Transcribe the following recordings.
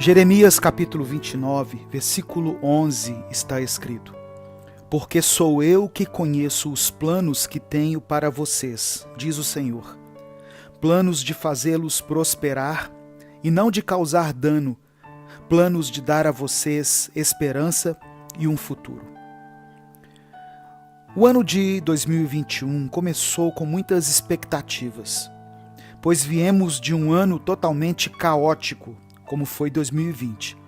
Jeremias capítulo 29, versículo 11 está escrito: Porque sou eu que conheço os planos que tenho para vocês, diz o Senhor, planos de fazê-los prosperar e não de causar dano, planos de dar a vocês esperança e um futuro. O ano de 2021 começou com muitas expectativas, pois viemos de um ano totalmente caótico, como foi 2020.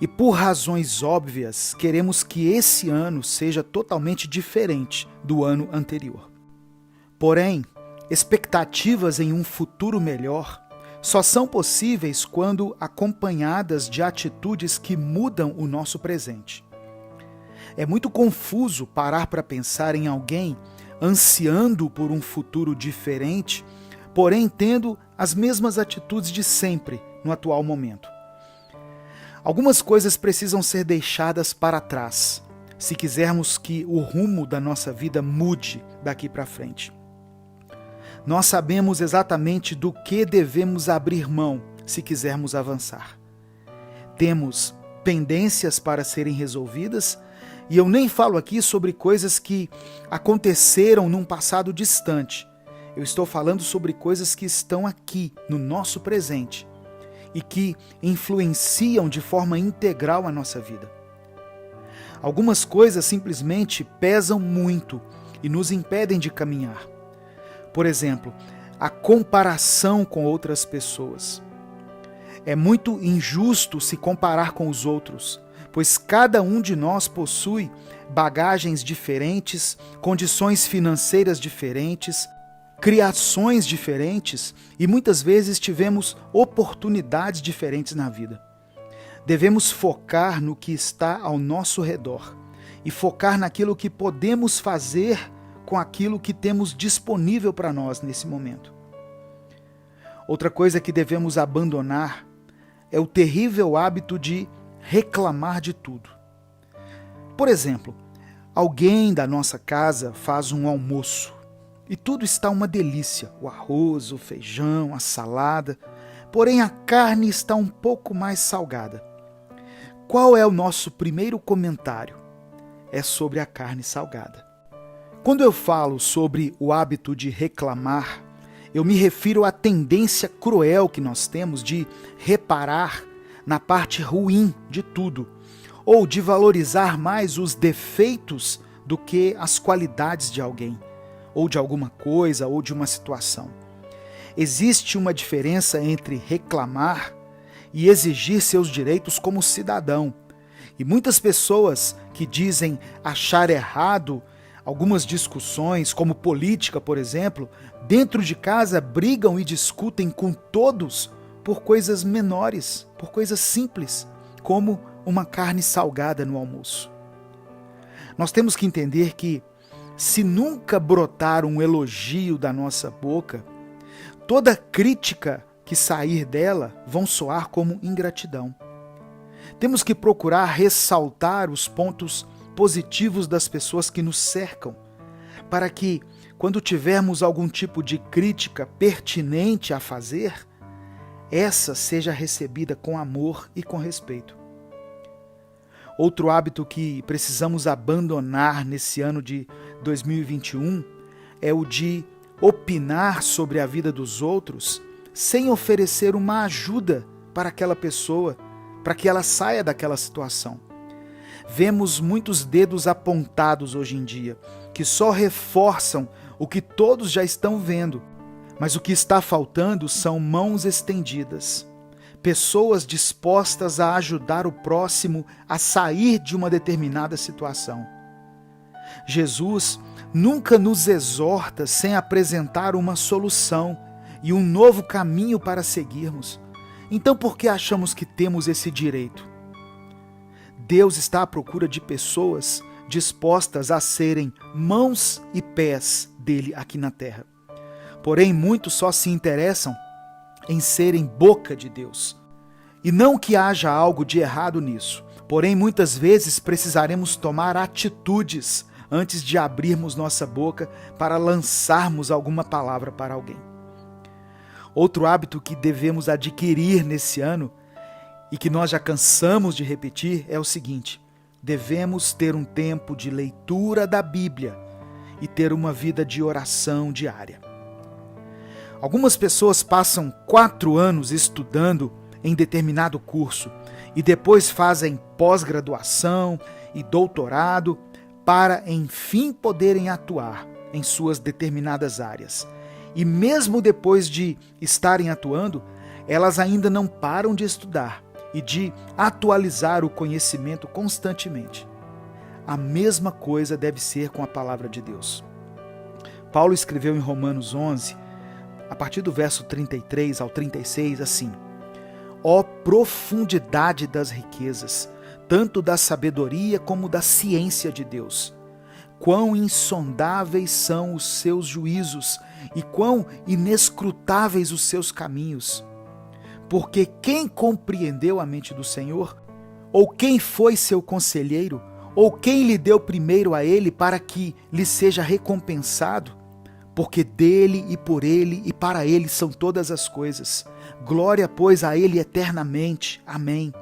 E por razões óbvias, queremos que esse ano seja totalmente diferente do ano anterior. Porém, expectativas em um futuro melhor só são possíveis quando acompanhadas de atitudes que mudam o nosso presente. É muito confuso parar para pensar em alguém ansiando por um futuro diferente, porém tendo as mesmas atitudes de sempre no atual momento. Algumas coisas precisam ser deixadas para trás, se quisermos que o rumo da nossa vida mude daqui para frente. Nós sabemos exatamente do que devemos abrir mão se quisermos avançar. Temos pendências para serem resolvidas, e eu nem falo aqui sobre coisas que aconteceram num passado distante. Eu estou falando sobre coisas que estão aqui, no nosso presente, e que influenciam de forma integral a nossa vida. Algumas coisas simplesmente pesam muito e nos impedem de caminhar. Por exemplo, a comparação com outras pessoas. É muito injusto se comparar com os outros, pois cada um de nós possui bagagens diferentes, condições financeiras diferentes, criações diferentes e muitas vezes tivemos oportunidades diferentes na vida. Devemos focar no que está ao nosso redor e focar naquilo que podemos fazer com aquilo que temos disponível para nós nesse momento. Outra coisa que devemos abandonar é o terrível hábito de reclamar de tudo. Por exemplo, alguém da nossa casa faz um almoço e tudo está uma delícia, o arroz, o feijão, a salada, porém a carne está um pouco mais salgada. Qual é o nosso primeiro comentário? É sobre a carne salgada. Quando eu falo sobre o hábito de reclamar, eu me refiro à tendência cruel que nós temos de reparar na parte ruim de tudo, ou de valorizar mais os defeitos do que as qualidades de alguém, ou de alguma coisa, ou de uma situação. Existe uma diferença entre reclamar e exigir seus direitos como cidadão. E muitas pessoas que dizem achar errado algumas discussões, como política, por exemplo, dentro de casa brigam e discutem com todos por coisas menores, por coisas simples, como uma carne salgada no almoço. Nós temos que entender que, se nunca brotar um elogio da nossa boca, toda crítica que sair dela vão soar como ingratidão. Temos que procurar ressaltar os pontos positivos das pessoas que nos cercam, para que, quando tivermos algum tipo de crítica pertinente a fazer, essa seja recebida com amor e com respeito. Outro hábito que precisamos abandonar nesse ano de 2021 é o de opinar sobre a vida dos outros sem oferecer uma ajuda para aquela pessoa, para que ela saia daquela situação. Vemos muitos dedos apontados hoje em dia, que só reforçam o que todos já estão vendo, mas o que está faltando são mãos estendidas. Pessoas dispostas a ajudar o próximo a sair de uma determinada situação. Jesus nunca nos exorta sem apresentar uma solução e um novo caminho para seguirmos. Então, por que achamos que temos esse direito? Deus está à procura de pessoas dispostas a serem mãos e pés dele aqui na terra. Porém, muitos só se interessam em serem boca de Deus. E não que haja algo de errado nisso, porém muitas vezes precisaremos tomar atitudes antes de abrirmos nossa boca para lançarmos alguma palavra para alguém. Outro hábito que devemos adquirir nesse ano e que nós já cansamos de repetir é o seguinte: devemos ter um tempo de leitura da Bíblia e ter uma vida de oração diária. Algumas pessoas passam 4 anos estudando em determinado curso e depois fazem pós-graduação e doutorado para, enfim, poderem atuar em suas determinadas áreas. E mesmo depois de estarem atuando, elas ainda não param de estudar e de atualizar o conhecimento constantemente. A mesma coisa deve ser com a palavra de Deus. Paulo escreveu em Romanos 11, a partir do verso 33 ao 36, assim: ó profundidade das riquezas, tanto da sabedoria como da ciência de Deus! Quão insondáveis são os seus juízos e quão inescrutáveis os seus caminhos! Porque quem compreendeu a mente do Senhor? Ou quem foi seu conselheiro? Ou quem lhe deu primeiro a ele para que lhe seja recompensado? Porque dele e por ele e para ele são todas as coisas. Glória, pois, a ele eternamente. Amém.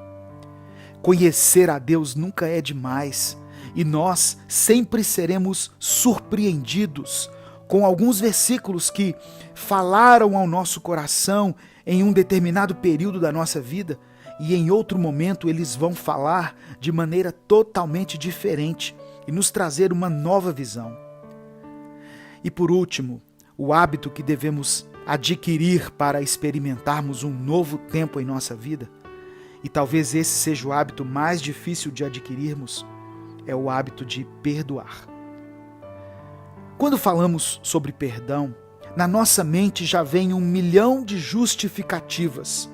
Conhecer a Deus nunca é demais, e nós sempre seremos surpreendidos com alguns versículos que falaram ao nosso coração em um determinado período da nossa vida, e em outro momento eles vão falar de maneira totalmente diferente e nos trazer uma nova visão. E por último, o hábito que devemos adquirir para experimentarmos um novo tempo em nossa vida, e talvez esse seja o hábito mais difícil de adquirirmos, é o hábito de perdoar. Quando falamos sobre perdão, na nossa mente já vem 1 milhão de justificativas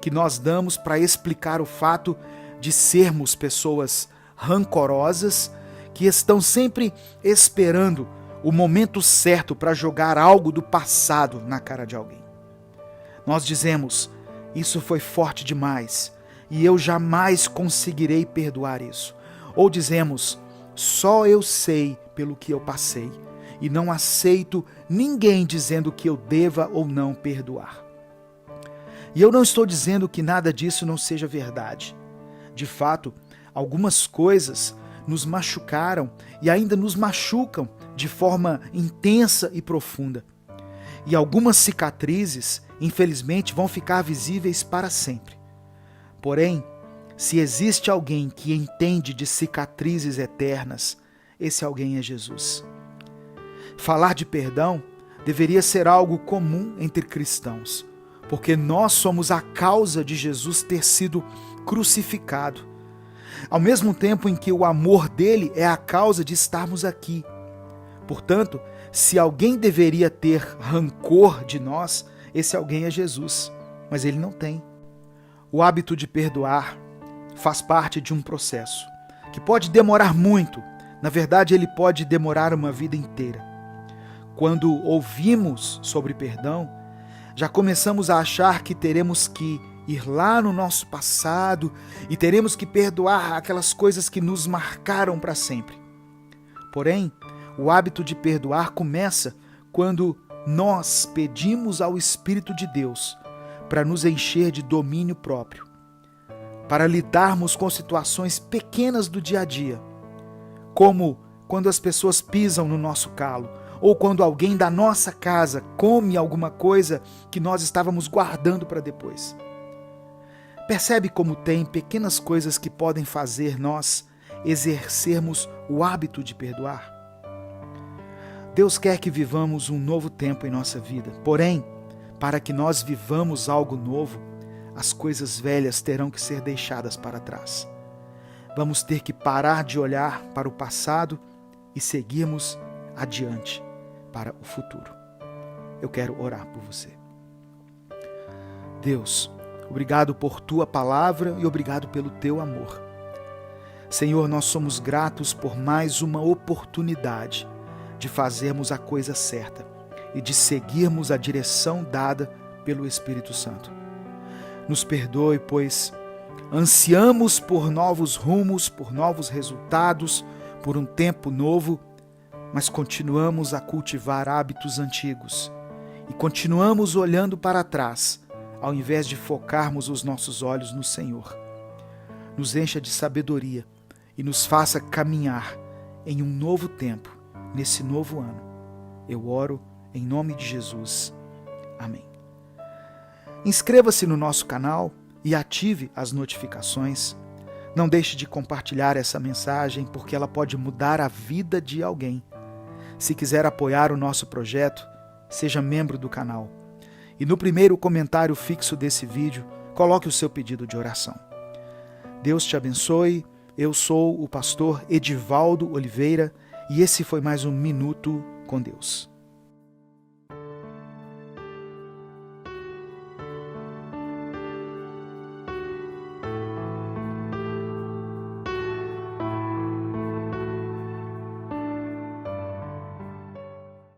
que nós damos para explicar o fato de sermos pessoas rancorosas que estão sempre esperando o momento certo para jogar algo do passado na cara de alguém. Nós dizemos: isso foi forte demais e eu jamais conseguirei perdoar isso. Ou dizemos: só eu sei pelo que eu passei e não aceito ninguém dizendo que eu deva ou não perdoar. E eu não estou dizendo que nada disso não seja verdade. De fato, algumas coisas nos machucaram e ainda nos machucam de forma intensa e profunda. E algumas cicatrizes, infelizmente, vão ficar visíveis para sempre. Porém, se existe alguém que entende de cicatrizes eternas, esse alguém é Jesus. Falar de perdão deveria ser algo comum entre cristãos, porque nós somos a causa de Jesus ter sido crucificado, ao mesmo tempo em que o amor dele é a causa de estarmos aqui. Portanto, se alguém deveria ter rancor de nós, esse alguém é Jesus, mas ele não tem. O hábito de perdoar faz parte de um processo que pode demorar muito. Na verdade, ele pode demorar uma vida inteira. Quando ouvimos sobre perdão, já começamos a achar que teremos que ir lá no nosso passado e teremos que perdoar aquelas coisas que nos marcaram para sempre. Porém, o hábito de perdoar começa quando nós pedimos ao Espírito de Deus para nos encher de domínio próprio, para lidarmos com situações pequenas do dia a dia, como quando as pessoas pisam no nosso calo, ou quando alguém da nossa casa come alguma coisa que nós estávamos guardando para depois. Percebe como tem pequenas coisas que podem fazer nós exercermos o hábito de perdoar? Deus quer que vivamos um novo tempo em nossa vida. Porém, para que nós vivamos algo novo, as coisas velhas terão que ser deixadas para trás. Vamos ter que parar de olhar para o passado e seguirmos adiante para o futuro. Eu quero orar por você. Deus, obrigado por tua palavra e obrigado pelo teu amor. Senhor, nós somos gratos por mais uma oportunidade de fazermos a coisa certa e de seguirmos a direção dada pelo Espírito Santo. Nos perdoe, pois ansiamos por novos rumos, por novos resultados, por um tempo novo, mas continuamos a cultivar hábitos antigos e continuamos olhando para trás, ao invés de focarmos os nossos olhos no Senhor. Nos encha de sabedoria e nos faça caminhar em um novo tempo, nesse novo ano. Eu oro em nome de Jesus. Amém. Inscreva-se no nosso canal e ative as notificações. Não deixe de compartilhar essa mensagem, porque ela pode mudar a vida de alguém. Se quiser apoiar o nosso projeto, seja membro do canal. E no primeiro comentário fixo desse vídeo, coloque o seu pedido de oração. Deus te abençoe. Eu sou o pastor Edivaldo Oliveira e esse foi mais um Minuto com Deus.